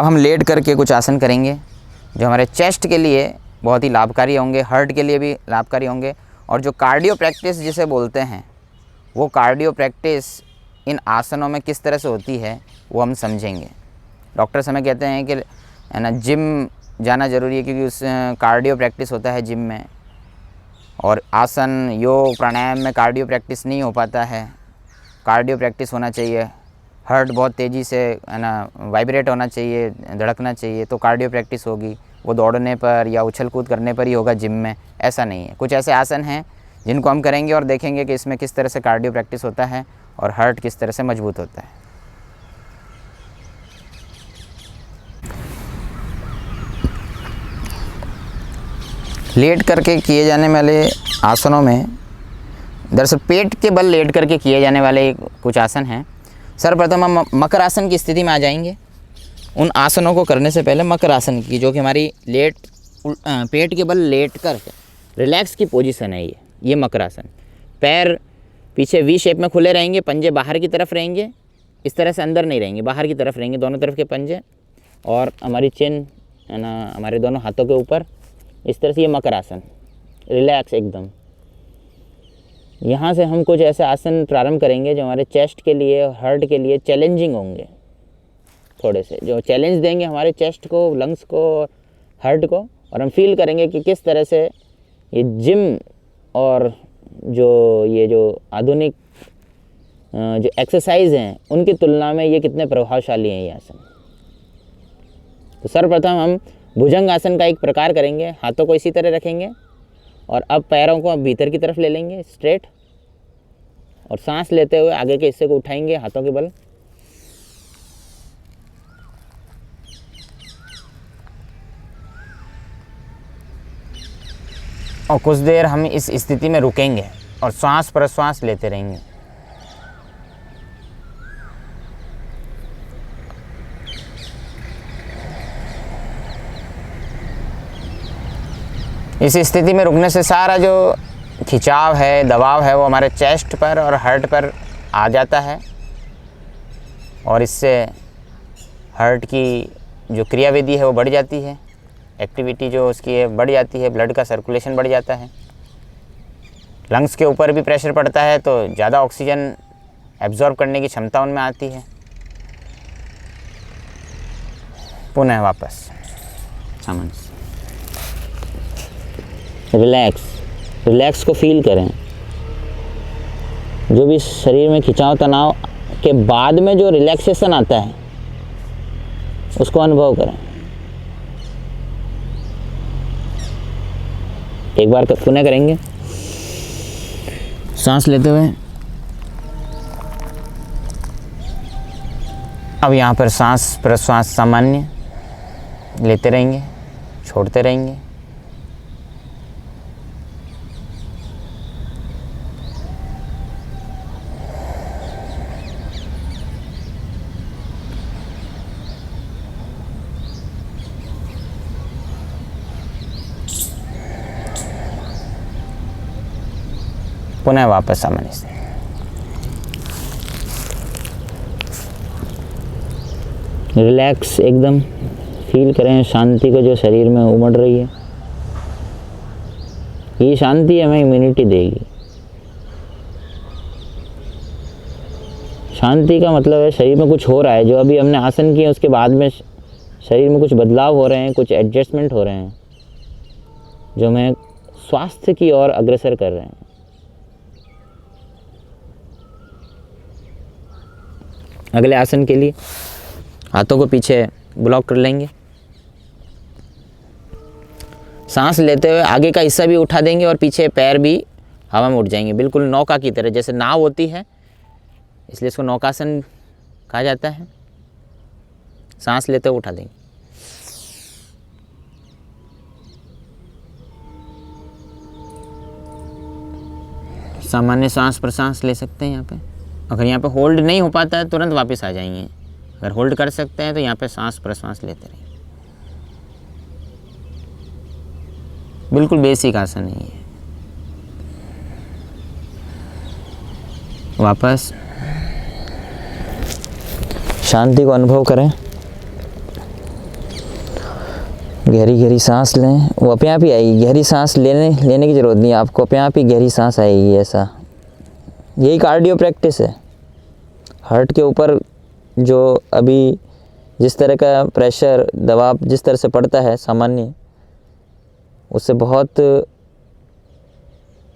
अब हम लेट करके कुछ आसन करेंगे जो हमारे चेस्ट के लिए बहुत ही लाभकारी होंगे, हार्ट के लिए भी लाभकारी होंगे। और जो कार्डियो प्रैक्टिस जिसे बोलते हैं, वो कार्डियो प्रैक्टिस इन आसनों में किस तरह से होती है वो हम समझेंगे। डॉक्टर्स हमें कहते हैं कि है ना, जिम जाना ज़रूरी है क्योंकि उस कार्डियो प्रैक्टिस होता है जिम में। और आसन, योग, प्राणायाम में कार्डियो प्रैक्टिस नहीं हो पाता है। कार्डियो प्रैक्टिस होना चाहिए, हार्ट बहुत तेज़ी से है ना वाइब्रेट होना चाहिए, धड़कना चाहिए, तो कार्डियो प्रैक्टिस होगी। वो दौड़ने पर या उछल कूद करने पर ही होगा जिम में, ऐसा नहीं है। कुछ ऐसे आसन हैं जिनको हम करेंगे और देखेंगे कि इसमें किस तरह से कार्डियो प्रैक्टिस होता है और हार्ट किस तरह से मजबूत होता है। लेट करके किए जाने वाले आसनों में दरअसल पेट के बल लेट करके किए जाने वाले कुछ आसन हैं। सर्वप्रथम हम मकर आसन की स्थिति में आ जाएंगे। उन आसनों को करने से पहले मकर आसन की, जो कि हमारी पेट के बल लेट कर रिलैक्स की पोजीशन है, ये मकर आसन। पैर पीछे वी शेप में खुले रहेंगे, पंजे बाहर की तरफ रहेंगे, इस तरह से अंदर नहीं रहेंगे, बाहर की तरफ रहेंगे दोनों तरफ के पंजे, और हमारी चिन है ना हमारे दोनों हाथों के ऊपर, इस तरह से। ये मकर आसन, रिलैक्स एकदम। यहाँ से हम कुछ ऐसे आसन प्रारंभ करेंगे जो हमारे चेस्ट के लिए, हार्ट के लिए चैलेंजिंग होंगे, थोड़े से जो चैलेंज देंगे हमारे चेस्ट को, लंग्स को, हार्ट को। और हम फील करेंगे कि किस तरह से ये जिम और जो आधुनिक जो एक्सरसाइज हैं उनकी तुलना में ये कितने प्रभावशाली हैं ये आसन। तो सर्वप्रथम हम भुजंग आसन का एक प्रकार करेंगे। हाथों को इसी तरह रखेंगे और अब पैरों को भीतर की तरफ ले लेंगे स्ट्रेट, और सांस लेते हुए आगे के हिस्से को उठाएंगे हाथों के बल। और कुछ देर हम इस स्थिति में रुकेंगे और श्वास प्रश्वास लेते रहेंगे। इस स्थिति में रुकने से सारा जो खिंचाव है, दबाव है, वो हमारे चेस्ट पर और हार्ट पर आ जाता है, और इससे हार्ट की जो क्रियाविधि है वो बढ़ जाती है, एक्टिविटी जो उसकी है बढ़ जाती है, ब्लड का सर्कुलेशन बढ़ जाता है। लंग्स के ऊपर भी प्रेशर पड़ता है तो ज़्यादा ऑक्सीजन एब्जॉर्ब करने की क्षमता उनमें आती है। पुनः वापस सामान्य रिलैक्स को फील करें। जो भी शरीर में खिंचाव तनाव के बाद में जो रिलैक्सेशन आता है उसको अनुभव करें। एक बार पुनः करेंगे, सांस लेते हुए। अब यहाँ पर सांस प्रश्वास सामान्य लेते रहेंगे, छोड़ते रहेंगे। पुनः वापस सामान्य से। रिलैक्स एकदम फील करें शांति को जो शरीर में उमड़ रही है। ये शांति हमें इम्यूनिटी देगी। शांति का मतलब है शरीर में कुछ हो रहा है, जो अभी हमने आसन किए उसके बाद में शरीर में कुछ बदलाव हो रहे हैं, कुछ एडजस्टमेंट हो रहे हैं जो हमें स्वास्थ्य की ओर अग्रसर कर रहे हैं। अगले आसन के लिए हाथों को पीछे ब्लॉक कर लेंगे। सांस लेते हुए आगे का हिस्सा भी उठा देंगे और पीछे पैर भी हवा में उठ जाएंगे, बिल्कुल नौका की तरह। जैसे नाव होती है इसलिए इसको नौकासन कहा जाता है। सांस लेते हुए उठा देंगे। सामान्य सांस प्रश्वास ले सकते हैं यहाँ पे। अगर यहाँ पे होल्ड नहीं हो पाता है तुरंत वापस आ जाएंगे। अगर होल्ड कर सकते हैं तो यहाँ पे सांस प्रश्वास लेते रहिए। बिल्कुल बेसिक आसन है ये। वापस शांति को अनुभव करें। गहरी गहरी सांस लें, वो अपने आप ही आएगी। गहरी सांस लेने की ज़रूरत नहीं है आपको, अपने आप ही गहरी सांस आएगी। ऐसा यही कार्डियो प्रैक्टिस है। हार्ट के ऊपर जो अभी जिस तरह का प्रेशर दबाव जिस तरह से पड़ता है सामान्य, उससे बहुत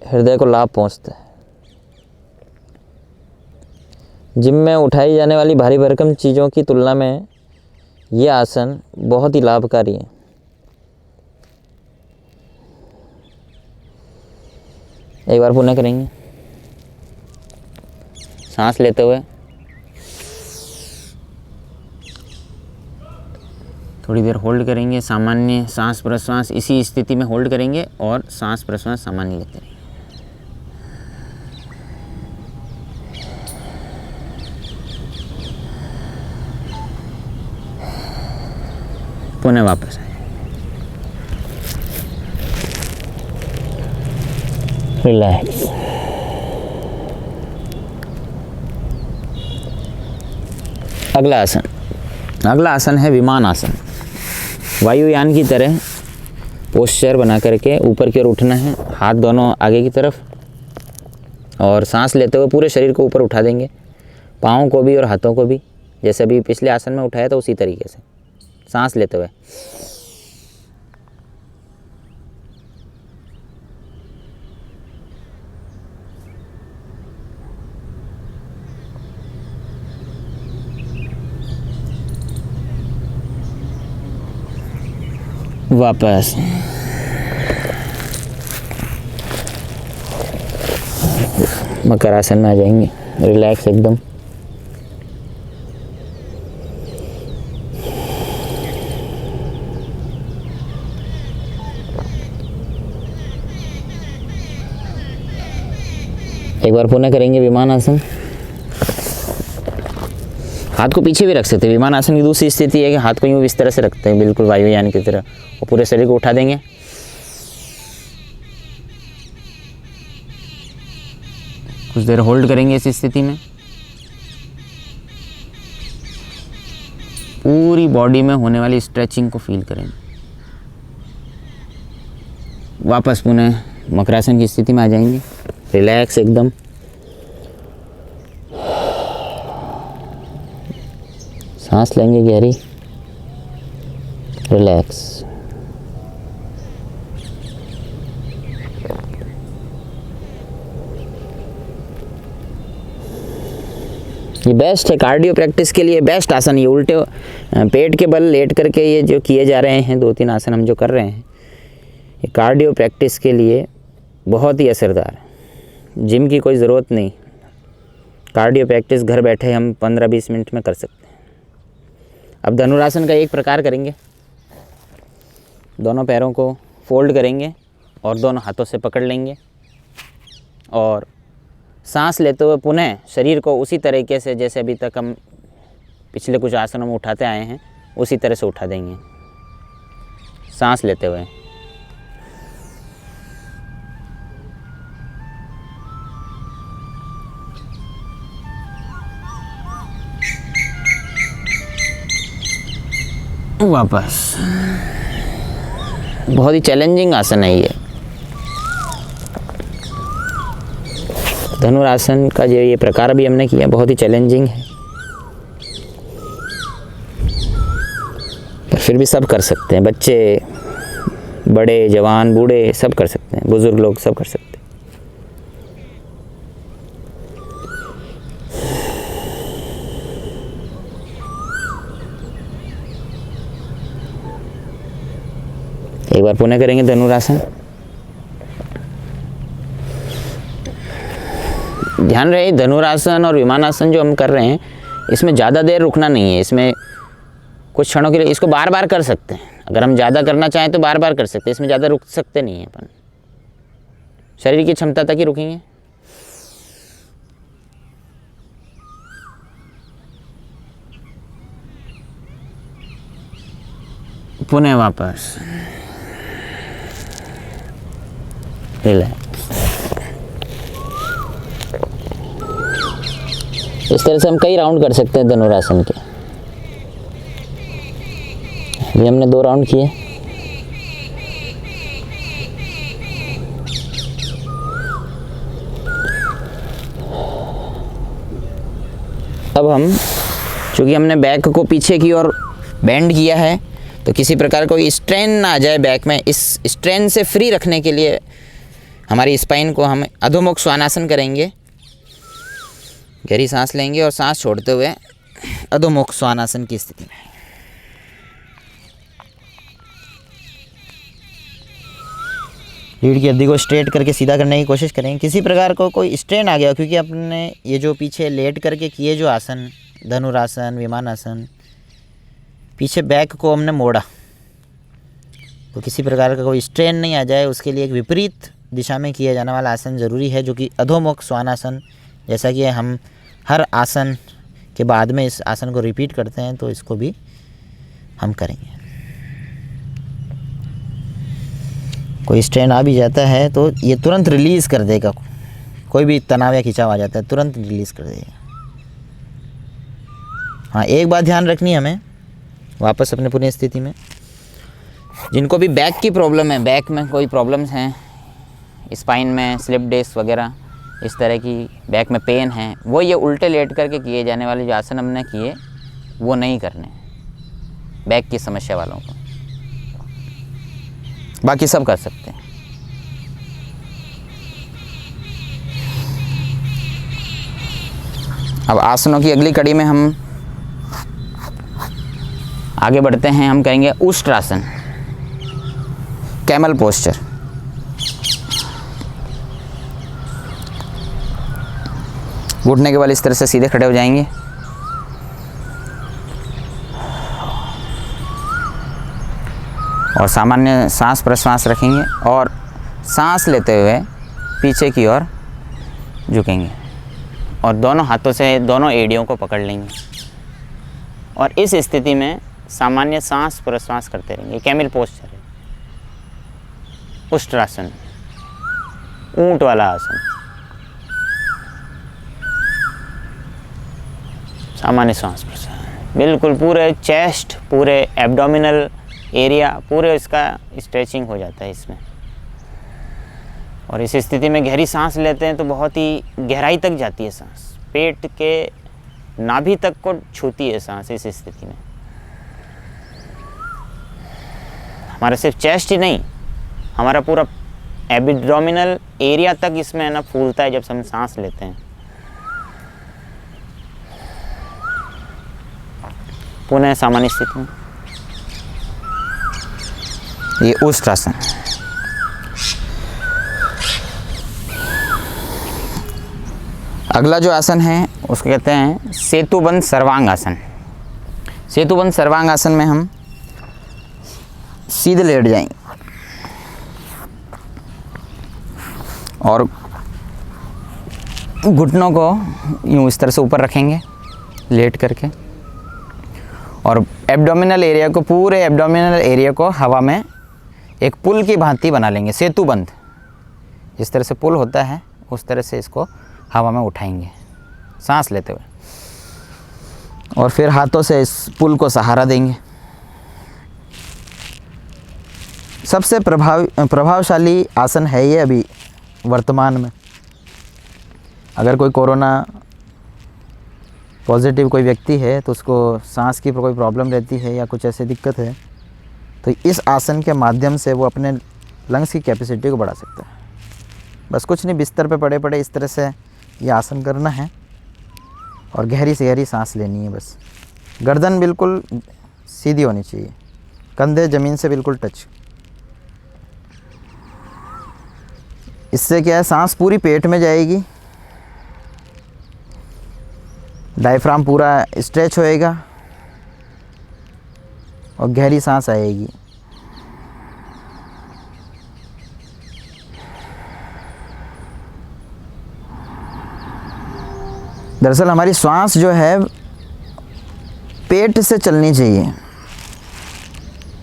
हृदय को लाभ पहुंचता है। जिम में उठाई जाने वाली भारी भरकम चीज़ों की तुलना में ये आसन बहुत ही लाभकारी है। एक बार पुनः करेंगे, सांस लेते हुए थोड़ी देर होल्ड करेंगे, सामान्य सांस प्रश्वास इसी स्थिति में होल्ड करेंगे और सांस प्रश्वास सामान्य लेते रहेंगे। पुनः वापस आए, रिलैक्स। अगला आसन है विमान आसन। वायुयान की तरह पोस्चर बना करके ऊपर की ओर उठना है, हाथ दोनों आगे की तरफ, और सांस लेते हुए पूरे शरीर को ऊपर उठा देंगे, पाँव को भी और हाथों को भी, जैसे अभी पिछले आसन में उठाया था उसी तरीके से सांस लेते हुए। वापस मकर आसन में आ जाएंगे, रिलैक्स एकदम। एक बार पुनः करेंगे विमान आसन। हाथ को पीछे भी रख सकते हैं। विमान आसन की दूसरी स्थिति है कि हाथ को यूँ इस तरह से रखते हैं, बिल्कुल वायुयान की तरह, और पूरे शरीर को उठा देंगे। कुछ देर होल्ड करेंगे इस स्थिति में, पूरी बॉडी में होने वाली स्ट्रेचिंग को फील करेंगे। वापस पुनः मकरासन की स्थिति में आ जाएंगे, रिलैक्स एकदम। सांस लेंगे गहरी, रिलैक्स। ये बेस्ट है कार्डियो प्रैक्टिस के लिए, बेस्ट आसन। ये उल्टे पेट के बल लेट करके ये जो किए जा रहे हैं 2-3 आसन हम जो कर रहे हैं, ये कार्डियो प्रैक्टिस के लिए बहुत ही असरदार है। जिम की कोई ज़रूरत नहीं, कार्डियो प्रैक्टिस घर बैठे हम 15-20 मिनट में कर सकते हैं। अब धनुरासन का एक प्रकार करेंगे। दोनों पैरों को फोल्ड करेंगे और दोनों हाथों से पकड़ लेंगे, और सांस लेते हुए पुनः शरीर को उसी तरीके से जैसे अभी तक हम पिछले कुछ आसनों में उठाते आए हैं उसी तरह से उठा देंगे, सांस लेते हुए। वापस। बहुत ही चैलेंजिंग आसन है ये। धनुरासन का जो ये प्रकार अभी हमने किया बहुत ही चैलेंजिंग है, पर फिर भी सब कर सकते हैं। बच्चे, बड़े, जवान, बूढ़े सब कर सकते हैं, बुजुर्ग लोग सब कर सकते हैं। एक बार पुनः करेंगे धनुरासन। ध्यान रहे धनुरासन और विमानासन जो हम कर रहे हैं इसमें ज़्यादा देर रुकना नहीं है। इसमें कुछ क्षणों के लिए इसको बार बार कर सकते हैं। अगर हम ज़्यादा करना चाहें तो बार बार कर सकते हैं, इसमें ज़्यादा रुक सकते नहीं हैं अपन, शरीर की क्षमता तक ही रुकेंगे। पुनः वापस, रिलैक्स। इस तरह से हम कई राउंड कर सकते हैं धनुरासन के। ये हमने 2 राउंड किए। अब हम, चूँकि हमने बैक को पीछे की ओर बेंड किया है, तो किसी प्रकार कोई स्ट्रेन ना आ जाए बैक में, इस स्ट्रेन से फ्री रखने के लिए हमारी स्पाइन को हम अधोमुख श्वानासन करेंगे। गहरी सांस लेंगे और सांस छोड़ते हुए अधोमुख श्वानासन की स्थिति में। रीढ़ की हड्डी को स्ट्रेट करके सीधा करने की कोशिश करें। किसी प्रकार को कोई स्ट्रेन आ गया, क्योंकि अपने ये जो पीछे लेट करके किए जो आसन, धनुरासन, विमानासन, पीछे बैक को हमने मोड़ा, तो किसी प्रकार का कोई स्ट्रेन नहीं आ जाए, उसके लिए एक विपरीत दिशा में किया जाने वाला आसन ज़रूरी है, जो कि अधोमुख श्वानासन। जैसा कि हम हर आसन के बाद में इस आसन को रिपीट करते हैं, तो इसको भी हम करेंगे। कोई स्ट्रेन आ भी जाता है तो ये तुरंत रिलीज़ कर देगा। कोई भी तनाव या खिंचाव आ जाता है तुरंत रिलीज़ कर देगा। हाँ, एक बात ध्यान रखनी है हमें, वापस अपने पूरी स्थिति में। जिनको भी बैक की प्रॉब्लम है, बैक में कोई प्रॉब्लम्स हैं, स्पाइन में स्लिप डिस्क वगैरह इस तरह की बैक में पेन है, वो ये उल्टे लेट करके किए जाने वाले जो आसन हमने किए वो नहीं करने बैक की समस्या वालों को। बाकी सब कर सकते हैं। अब आसनों की अगली कड़ी में हम आगे बढ़ते हैं। हम करेंगे उष्ट्रासन, कैमल पोस्चर। घुटने के बल इस तरह से सीधे खड़े हो जाएंगे और सामान्य सांस प्रश्वास रखेंगे और सांस लेते हुए पीछे की ओर झुकेंगे और दोनों हाथों से दोनों एड़ियों को पकड़ लेंगे और इस स्थिति में सामान्य सांस प्रश्वास करते रहेंगे। कैमल पोस्चर है, उष्ट्रासन, ऊंट वाला आसन। सामान्य सांस प्रश्वास, बिल्कुल पूरे चेस्ट, पूरे एब्डोमिनल एरिया, पूरे इसका स्ट्रेचिंग हो जाता है इसमें। और इस स्थिति में गहरी सांस लेते हैं तो बहुत ही गहराई तक जाती है सांस, पेट के नाभि तक को छूती है सांस। इस स्थिति में हमारा सिर्फ चेस्ट ही नहीं, हमारा पूरा एब्डोमिनल एरिया तक इसमें ना फूलता है जब हम सांस लेते हैं। पुनः सामान्य स्थिति में ये उष्ट्रासन। अगला जो आसन है उसको कहते हैं सेतुबंध सर्वांग आसन। सेतुबंध सर्वांग आसन में हम सीधे लेट जाएंगे और घुटनों को यूँ इस तरह से ऊपर रखेंगे लेट करके और एब्डोमिनल एरिया को, पूरे एब्डोमिनल एरिया को हवा में एक पुल की भांति बना लेंगे। सेतुबंध जिस तरह से पुल होता है उस तरह से इसको हवा में उठाएंगे सांस लेते हुए और फिर हाथों से इस पुल को सहारा देंगे। सबसे प्रभावशाली आसन है ये अभी वर्तमान में। अगर कोई कोरोना पॉजिटिव कोई व्यक्ति है तो उसको सांस की कोई प्रॉब्लम रहती है या कुछ ऐसी दिक्कत है तो इस आसन के माध्यम से वो अपने लंग्स की कैपेसिटी को बढ़ा सकता है। बस कुछ नहीं, बिस्तर पे पड़े पड़े इस तरह से ये आसन करना है और गहरी से गहरी सांस लेनी है। बस गर्दन बिल्कुल सीधी होनी चाहिए, कंधे ज़मीन से बिल्कुल टच। इससे क्या है, सांस पूरी पेट में जाएगी, डायफ्राम पूरा स्ट्रेच होएगा और गहरी सांस आएगी। दरअसल हमारी श्वास जो है पेट से चलनी चाहिए,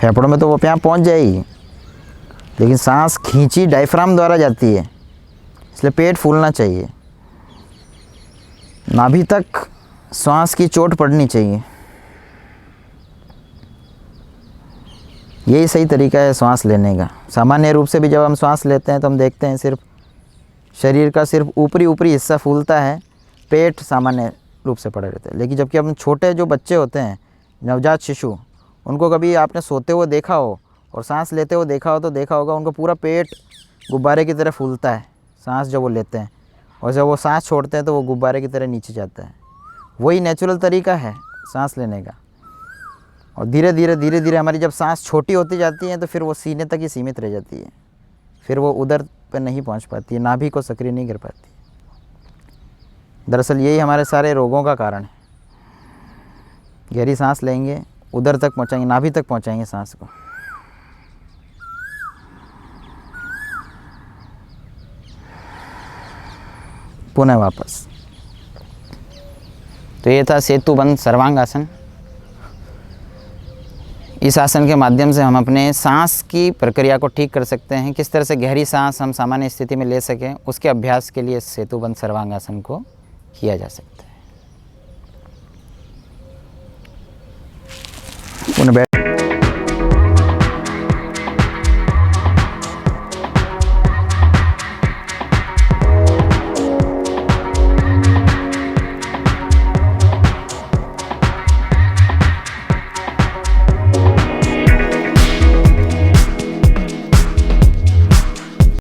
फेफड़ों में तो वो यहाँ पहुँच जाएगी, लेकिन सांस खींची डायफ्राम द्वारा जाती है, इसलिए पेट फूलना चाहिए। नाभि तक श्वास की चोट पड़नी चाहिए। यही सही तरीका है सांस लेने का। सामान्य रूप से भी जब हम सांस लेते हैं तो हम देखते हैं सिर्फ शरीर का सिर्फ ऊपरी हिस्सा फूलता है, पेट सामान्य रूप से पड़े रहते हैं। लेकिन जबकि हम छोटे जो बच्चे होते हैं, नवजात शिशु, उनको कभी आपने सोते हुए देखा हो और सांस लेते हुए देखा हो तो देखा होगा उनका पूरा पेट गुब्बारे की तरह फूलता है सांस जब वो लेते हैं, और जब वो सांस छोड़ते हैं तो वो गुब्बारे की तरह नीचे जाता है। वही नेचुरल तरीका है सांस लेने का। और धीरे धीरे हमारी जब सांस छोटी होती जाती है तो फिर वो सीने तक ही सीमित रह जाती है, फिर वो उदर पर नहीं पहुंच पाती है, नाभि को सक्रिय नहीं कर पाती। दरअसल यही हमारे सारे रोगों का कारण है। गहरी सांस लेंगे, उदर तक पहुंचाएंगे, नाभि तक पहुंचाएंगे सांस को। पुनः वापस। तो ये था सेतुबंध सर्वांग आसन। इस आसन के माध्यम से हम अपने सांस की प्रक्रिया को ठीक कर सकते हैं। किस तरह से गहरी सांस हम सामान्य स्थिति में ले सकें, उसके अभ्यास के लिए सेतुबंध सर्वांग आसन को किया जा सकता है।